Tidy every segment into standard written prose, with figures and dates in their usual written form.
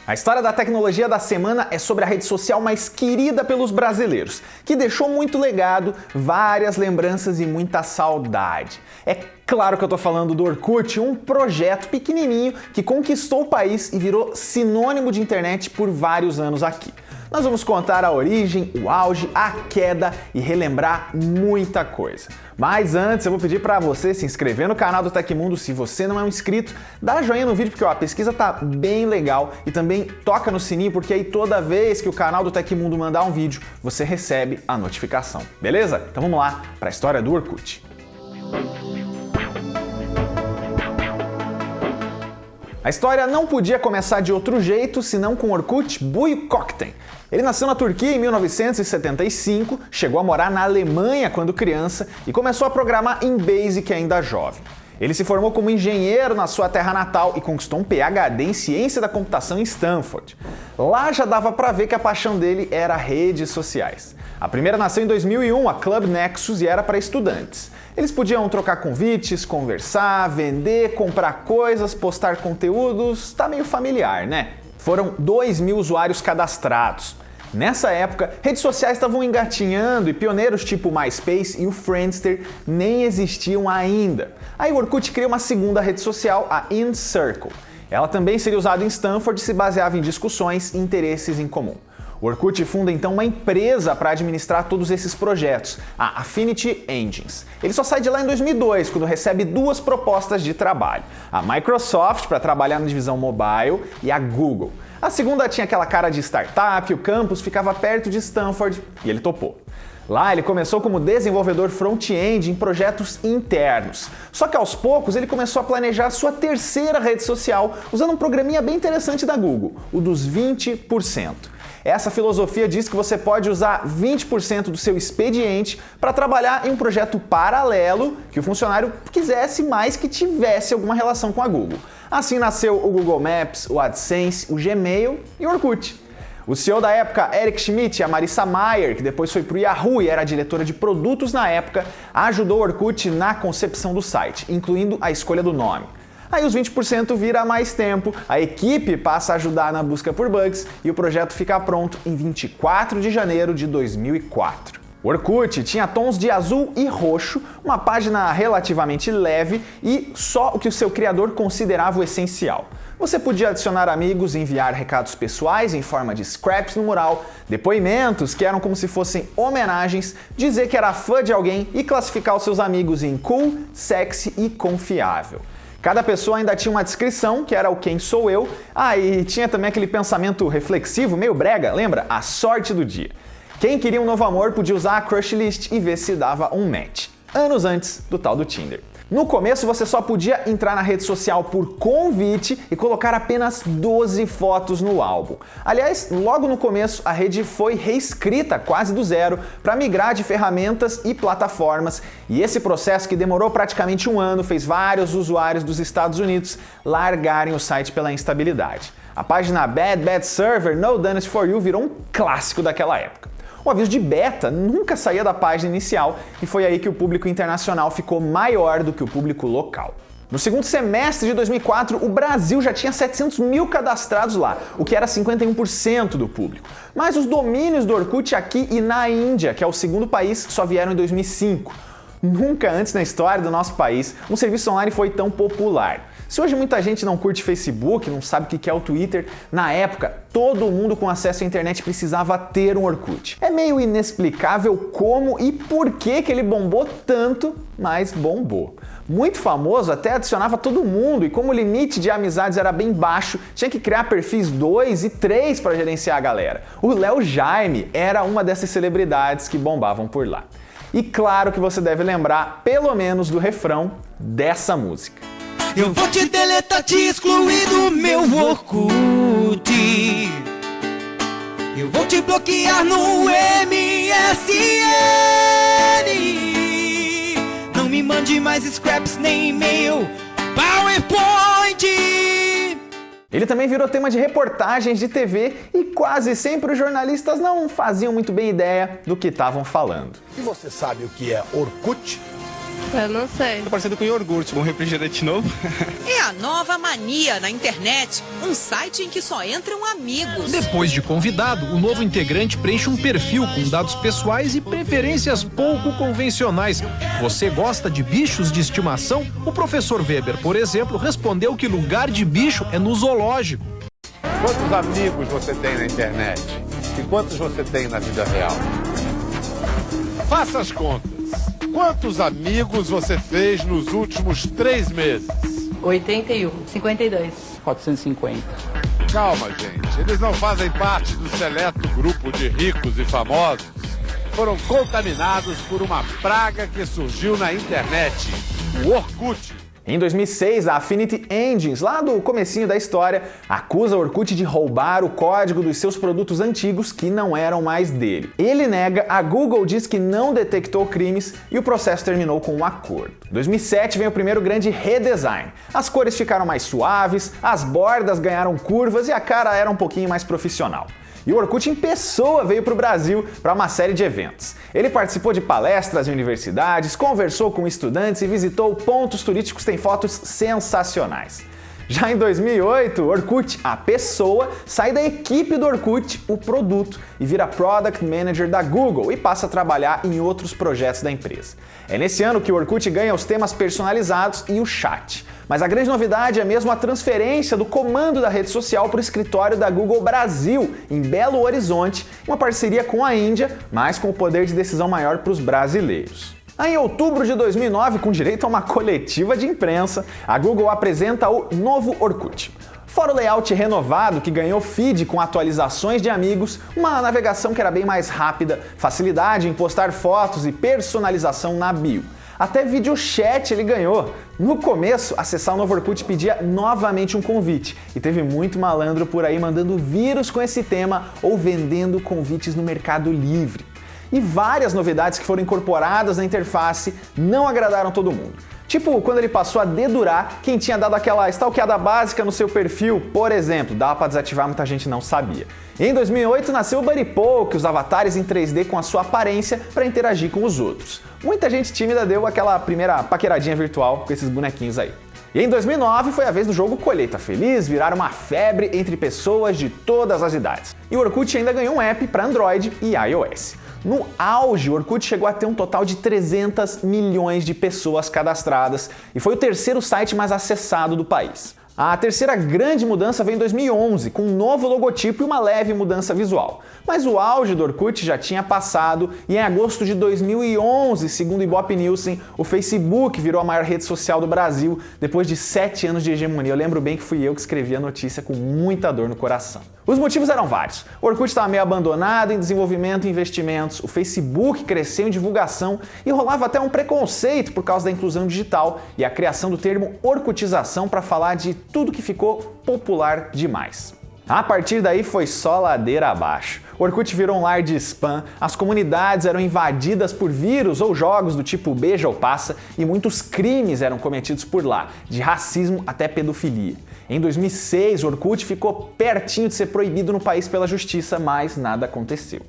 A história da tecnologia da semana é sobre a rede social mais querida pelos brasileiros, que deixou muito legado, várias lembranças e muita saudade. É claro que eu tô falando do Orkut, um projeto pequenininho que conquistou o país e virou sinônimo de internet por vários anos aqui. Nós vamos contar a origem, o auge, a queda e relembrar muita coisa. Mas antes eu vou pedir para você se inscrever no canal do Tecmundo se você não é um inscrito, dá joinha no vídeo porque a pesquisa tá bem legal e também toca no sininho porque aí toda vez que o canal do Tecmundo mandar um vídeo, você recebe a notificação, beleza? Então vamos lá para a história do Orkut. A história não podia começar de outro jeito senão com Orkut Buyukokten. Ele nasceu na Turquia em 1975, chegou a morar na Alemanha quando criança e começou a programar em Basic ainda jovem. Ele se formou como engenheiro na sua terra natal e conquistou um PhD em ciência da computação em Stanford. Lá já dava pra ver que a paixão dele era redes sociais. A primeira nasceu em 2001, a Club Nexus, e era para estudantes. Eles podiam trocar convites, conversar, vender, comprar coisas, postar conteúdos, tá meio familiar, né? Foram 2.000 usuários cadastrados. Nessa época, redes sociais estavam engatinhando e pioneiros tipo o MySpace e o Friendster nem existiam ainda. Aí o Orkut criou uma segunda rede social, a InCircle. Ela também seria usada em Stanford e se baseava em discussões e interesses em comum. O Orkut funda então uma empresa para administrar todos esses projetos, a Affinity Engines. Ele só sai de lá em 2002, quando recebe duas propostas de trabalho. A Microsoft para trabalhar na divisão mobile e a Google. A segunda tinha aquela cara de startup, o campus ficava perto de Stanford e ele topou. Lá ele começou como desenvolvedor front-end em projetos internos. Só que aos poucos ele começou a planejar sua terceira rede social usando um programinha bem interessante da Google, o dos 20%. Essa filosofia diz que você pode usar 20% do seu expediente para trabalhar em um projeto paralelo que o funcionário quisesse, mas que tivesse alguma relação com a Google. Assim nasceu o Google Maps, o AdSense, o Gmail e o Orkut. O CEO da época, Eric Schmidt, e a Marissa Mayer, que depois foi para o Yahoo e era diretora de produtos na época, ajudou o Orkut na concepção do site, incluindo a escolha do nome. Aí os 20% vira mais tempo, a equipe passa a ajudar na busca por bugs e o projeto fica pronto em 24 de janeiro de 2004. O Orkut tinha tons de azul e roxo, uma página relativamente leve e só o que o seu criador considerava o essencial. Você podia adicionar amigos e enviar recados pessoais em forma de scraps no mural, depoimentos que eram como se fossem homenagens, dizer que era fã de alguém e classificar os seus amigos em cool, sexy e confiável. Cada pessoa ainda tinha uma descrição, que era o quem sou eu. E tinha também aquele pensamento reflexivo, meio brega, lembra? A sorte do dia. Quem queria um novo amor podia usar a crush list e ver se dava um match. Anos antes do tal do Tinder. No começo você só podia entrar na rede social por convite e colocar apenas 12 fotos no álbum. Aliás, logo no começo a rede foi reescrita quase do zero para migrar de ferramentas e plataformas, e esse processo que demorou praticamente um ano fez vários usuários dos Estados Unidos largarem o site pela instabilidade. A página Bad Bad Server No Done It For You virou um clássico daquela época. O aviso de beta nunca saía da página inicial e foi aí que o público internacional ficou maior do que o público local. No segundo semestre de 2004, o Brasil já tinha 700 mil cadastrados lá, o que era 51% do público. Mas os domínios do Orkut aqui e na Índia, que é o segundo país, só vieram em 2005. Nunca antes na história do nosso país um serviço online foi tão popular. Se hoje muita gente não curte Facebook, não sabe o que é o Twitter, na época todo mundo com acesso à internet precisava ter um Orkut. É meio inexplicável como e por que ele bombou tanto, mas bombou. Muito famoso, até adicionava todo mundo e como o limite de amizades era bem baixo, tinha que criar perfis 2 e 3 para gerenciar a galera. O Léo Jaime era uma dessas celebridades que bombavam por lá. E claro que você deve lembrar, pelo menos, do refrão dessa música. Eu vou te deletar, te excluir do meu Orkut. Eu vou te bloquear no MSN. Não me mande mais scraps nem e-mail, PowerPoint. Ele também virou tema de reportagens de TV e quase sempre os jornalistas não faziam muito bem ideia do que estavam falando. E você sabe o que é Orkut? Eu não sei. Tá parecendo com iogurte, um refrigerante novo. É a nova mania na internet, um site em que só entram amigos. Depois de convidado, o novo integrante preenche um perfil com dados pessoais e preferências pouco convencionais. Você gosta de bichos de estimação? O professor Weber, por exemplo, respondeu que lugar de bicho é no zoológico. Quantos amigos você tem na internet? E quantos você tem na vida real? Faça as contas. Quantos amigos você fez nos últimos 3 meses? 81. 52. 450. Calma, gente. Eles não fazem parte do seleto grupo de ricos e famosos. Foram contaminados por uma praga que surgiu na internet, o Orkut. Em 2006, a Affinity Engines, lá do comecinho da história, acusa o Orkut de roubar o código dos seus produtos antigos que não eram mais dele. Ele nega, a Google diz que não detectou crimes e o processo terminou com um acordo. Em 2007 vem o primeiro grande redesign. As cores ficaram mais suaves, as bordas ganharam curvas e a cara era um pouquinho mais profissional. E o Orkut em pessoa veio para o Brasil para uma série de eventos. Ele participou de palestras em universidades, conversou com estudantes e visitou pontos turísticos que têm fotos sensacionais. Já em 2008, o Orkut, a pessoa, sai da equipe do Orkut, o produto, e vira Product Manager da Google e passa a trabalhar em outros projetos da empresa. É nesse ano que o Orkut ganha os temas personalizados e o chat. Mas a grande novidade é mesmo a transferência do comando da rede social para o escritório da Google Brasil, em Belo Horizonte, uma parceria com a Índia, mas com o poder de decisão maior para os brasileiros. Aí, em outubro de 2009, com direito a uma coletiva de imprensa, a Google apresenta o novo Orkut. Fora o layout renovado que ganhou feed com atualizações de amigos, uma navegação que era bem mais rápida, facilidade em postar fotos e personalização na bio. Até videochat ele ganhou. No começo, acessar o novo Orkut pedia novamente um convite e teve muito malandro por aí mandando vírus com esse tema ou vendendo convites no Mercado Livre. E várias novidades que foram incorporadas na interface não agradaram todo mundo. Tipo, quando ele passou a dedurar quem tinha dado aquela stalkeada básica no seu perfil, por exemplo, dava para desativar, muita gente não sabia. E em 2008 nasceu o Buddy Poke, os avatares em 3D com a sua aparência para interagir com os outros. Muita gente tímida deu aquela primeira paqueradinha virtual com esses bonequinhos aí. E em 2009 foi a vez do jogo Colheita Feliz virar uma febre entre pessoas de todas as idades. E o Orkut ainda ganhou um app para Android e iOS. No auge, o Orkut chegou a ter um total de 300 milhões de pessoas cadastradas e foi o terceiro site mais acessado do país. A terceira grande mudança veio em 2011, com um novo logotipo e uma leve mudança visual. Mas o auge do Orkut já tinha passado e em agosto de 2011, segundo o Ibope Nielsen, o Facebook virou a maior rede social do Brasil depois de 7 anos de hegemonia. Eu lembro bem que fui eu que escrevi a notícia com muita dor no coração. Os motivos eram vários. O Orkut estava meio abandonado em desenvolvimento e investimentos, o Facebook cresceu em divulgação e rolava até um preconceito por causa da inclusão digital e a criação do termo orkutização para falar de tudo que ficou popular demais. A partir daí foi só ladeira abaixo. O Orkut virou um lar de spam, as comunidades eram invadidas por vírus ou jogos do tipo beija ou passa e muitos crimes eram cometidos por lá, de racismo até pedofilia. Em 2006, o Orkut ficou pertinho de ser proibido no país pela justiça, mas nada aconteceu.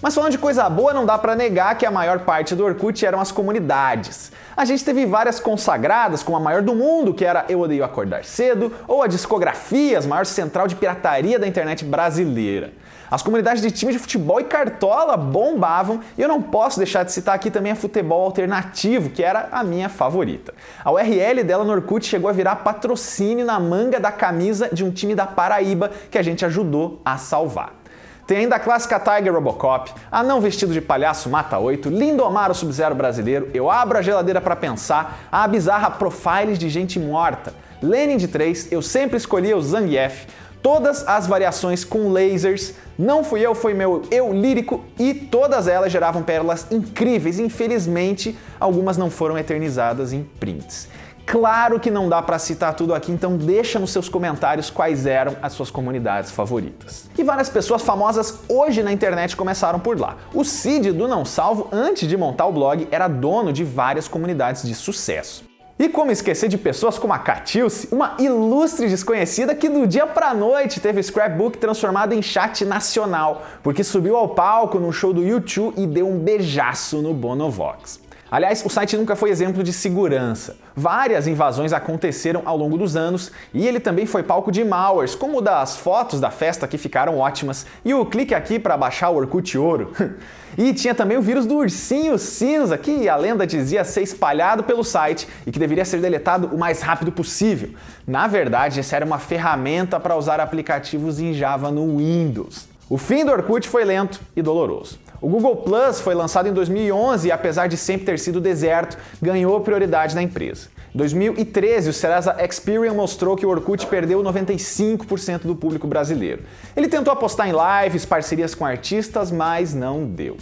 Mas falando de coisa boa, não dá pra negar que a maior parte do Orkut eram as comunidades. A gente teve várias consagradas, como a maior do mundo, que era Eu Odeio Acordar Cedo, ou a Discografias, maior central de pirataria da internet brasileira. As comunidades de time de futebol e cartola bombavam e eu não posso deixar de citar aqui também a Futebol Alternativo, que era a minha favorita. A URL dela no Orkut chegou a virar patrocínio na manga da camisa de um time da Paraíba que a gente ajudou a salvar. Tem ainda a clássica Tiger Robocop, Anão Vestido de Palhaço Mata 8, Lindomar o Sub-Zero Brasileiro, Eu Abro a Geladeira Pra Pensar, a bizarra Profiles de Gente Morta, Lenin de 3, Eu Sempre Escolhia o Zangief, todas as variações com lasers, Não Fui Eu, Foi Meu Eu Lírico e todas elas geravam pérolas incríveis. Infelizmente, algumas não foram eternizadas em prints. Claro que não dá pra citar tudo aqui, então deixa nos seus comentários quais eram as suas comunidades favoritas. E várias pessoas famosas hoje na internet começaram por lá. O Cid do Não Salvo, antes de montar o blog, era dono de várias comunidades de sucesso. E como esquecer de pessoas como a Catilce, uma ilustre desconhecida que do dia pra noite teve o scrapbook transformado em chat nacional, porque subiu ao palco num show do U2 e deu um beijaço no Bonovox. Aliás, o site nunca foi exemplo de segurança. Várias invasões aconteceram ao longo dos anos e ele também foi palco de malwares, como o das fotos da festa que ficaram ótimas e o clique aqui para baixar o Orkut Ouro. E tinha também o vírus do ursinho cinza, que a lenda dizia ser espalhado pelo site e que deveria ser deletado o mais rápido possível. Na verdade, essa era uma ferramenta para usar aplicativos em Java no Windows. O fim do Orkut foi lento e doloroso. O Google Plus foi lançado em 2011 e, apesar de sempre ter sido deserto, ganhou prioridade na empresa. Em 2013, o Serasa Experian mostrou que o Orkut perdeu 95% do público brasileiro. Ele tentou apostar em lives, parcerias com artistas, mas não deu.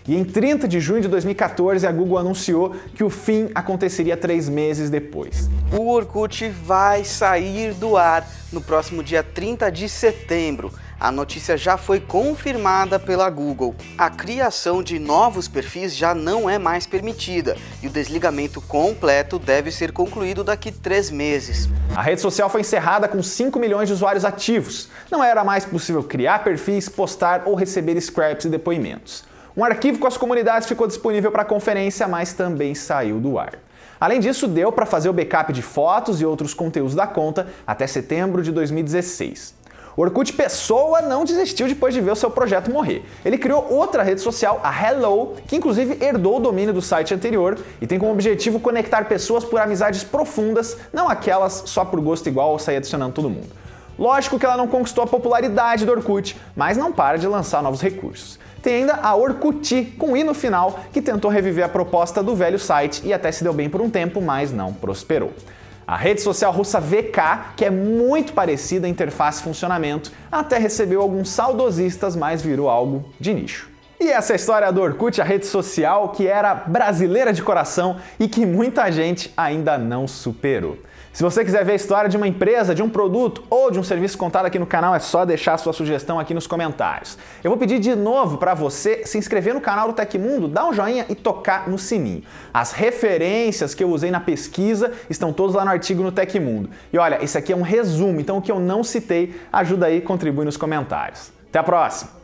E em 30 de junho de 2014, a Google anunciou que o fim aconteceria 3 meses depois. O Orkut vai sair do ar no próximo dia 30 de setembro. A notícia já foi confirmada pela Google. A criação de novos perfis já não é mais permitida e o desligamento completo deve ser concluído daqui 3 meses. A rede social foi encerrada com 5 milhões de usuários ativos. Não era mais possível criar perfis, postar ou receber scraps e depoimentos. Um arquivo com as comunidades ficou disponível para conferência, mas também saiu do ar. Além disso, deu para fazer o backup de fotos e outros conteúdos da conta até setembro de 2016. O Orkut Pessoa não desistiu depois de ver o seu projeto morrer. Ele criou outra rede social, a Hello, que inclusive herdou o domínio do site anterior e tem como objetivo conectar pessoas por amizades profundas, não aquelas só por gosto igual ou sair adicionando todo mundo. Lógico que ela não conquistou a popularidade do Orkut, mas não para de lançar novos recursos. Tem ainda a Orkuti, com i no final, que tentou reviver a proposta do velho site e até se deu bem por um tempo, mas não prosperou. A rede social russa VK, que é muito parecida em interface e funcionamento, até recebeu alguns saudosistas, mas virou algo de nicho. E essa é a história do Orkut, a rede social que era brasileira de coração e que muita gente ainda não superou. Se você quiser ver a história de uma empresa, de um produto ou de um serviço contado aqui no canal, é só deixar sua sugestão aqui nos comentários. Eu vou pedir de novo para você se inscrever no canal do Tecmundo, dar um joinha e tocar no sininho. As referências que eu usei na pesquisa estão todas lá no artigo no Tecmundo. E olha, esse aqui é um resumo, então o que eu não citei, ajuda aí, contribui nos comentários. Até a próxima!